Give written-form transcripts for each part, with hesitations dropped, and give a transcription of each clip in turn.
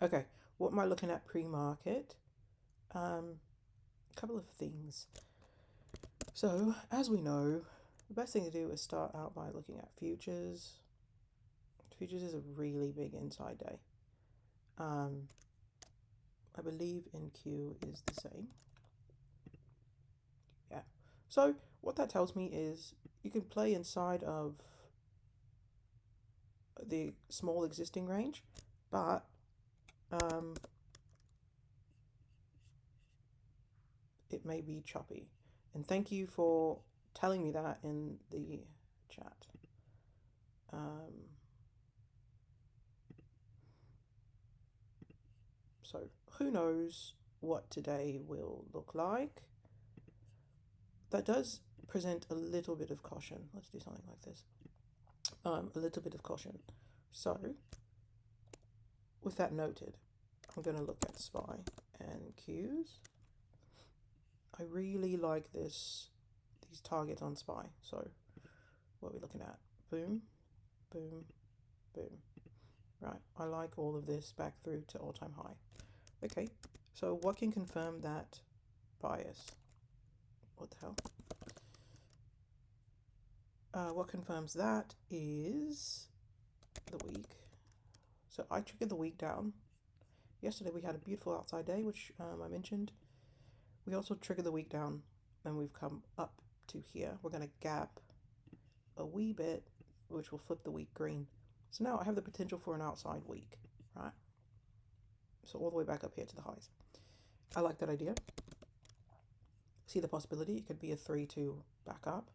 Okay, what am I looking at pre-market? A couple of things. So, as we know, the best thing to do is start out by looking at futures. Futures is a really big inside day. Um, I believe NQ is the same. Yeah. So, what that tells me is you can play inside of the small existing range, but um, it may be choppy. And thank you for telling me that in the chat. So who knows what today will look like. That does present a little bit of caution. Let's do something like this. A little bit of caution. So with that noted, I'm going to look at SPY and Qs. I really like these targets on SPY. So what are we looking at? Boom, boom, boom. Right, I like all of this back through to all-time high. Okay, so what can confirm that bias? What the hell? What confirms that is the week. So I triggered the week down. Yesterday we had a beautiful outside day, which I mentioned. We also triggered the week down and we've come up to here. We're going to gap a wee bit, which will flip the week green. So now I have the potential for an outside week, right? So all the way back up here to the highs. I like that idea. See the possibility. It could be a 3-2 back up.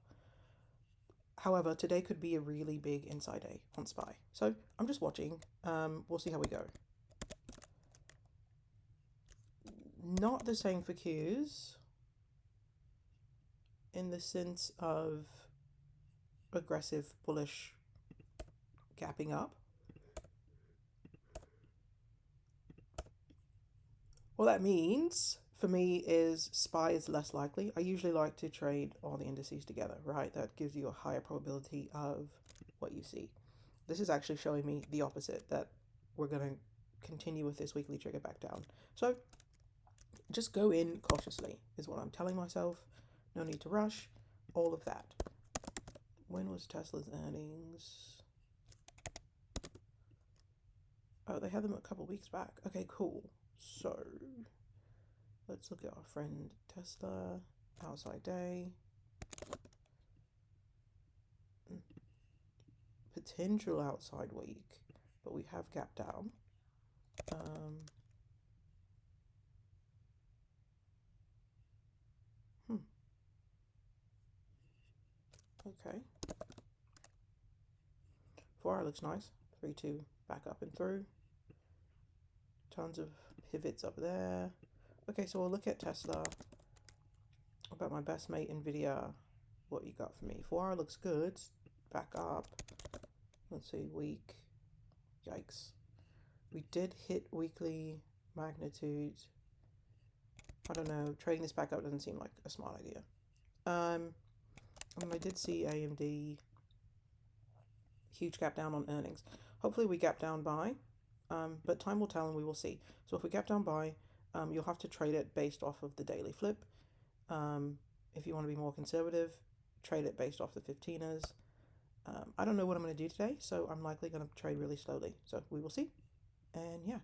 However, today could be a really big inside day on SPY. So I'm just watching. We'll see how we go. Not the same for Qs in the sense of aggressive bullish gapping up. What that means for me is SPY is less likely. I usually like to trade all the indices together, right? That gives you a higher probability of what you see. This is actually showing me the opposite, that we're going to continue with this weekly trigger back down. So just go in cautiously is what I'm telling myself. No need to rush, all of that. When was Tesla's earnings? Oh, they had them a couple weeks back. Okay, cool. So let's look at our friend Tesla. Outside day. Potential outside week, but we have gap down. Okay. 4 hour looks nice. 3-2 back up and through. Tons of pivots up there. Okay, so we'll look at Tesla. About my best mate Nvidia. What you got for me? 4 hour looks good. Back up. Let's see, week. Yikes. We did hit weekly magnitude. I don't know. Trading this back up doesn't seem like a smart idea. I did see AMD huge gap down on earnings. Hopefully we gap down by, but time will tell and we will see. So if we gap down by, you'll have to trade it based off of the daily flip. If you want to be more conservative, trade it based off the 15ers. I don't know what I'm going to do today, so I'm likely going to trade really slowly. So we will see. And yeah.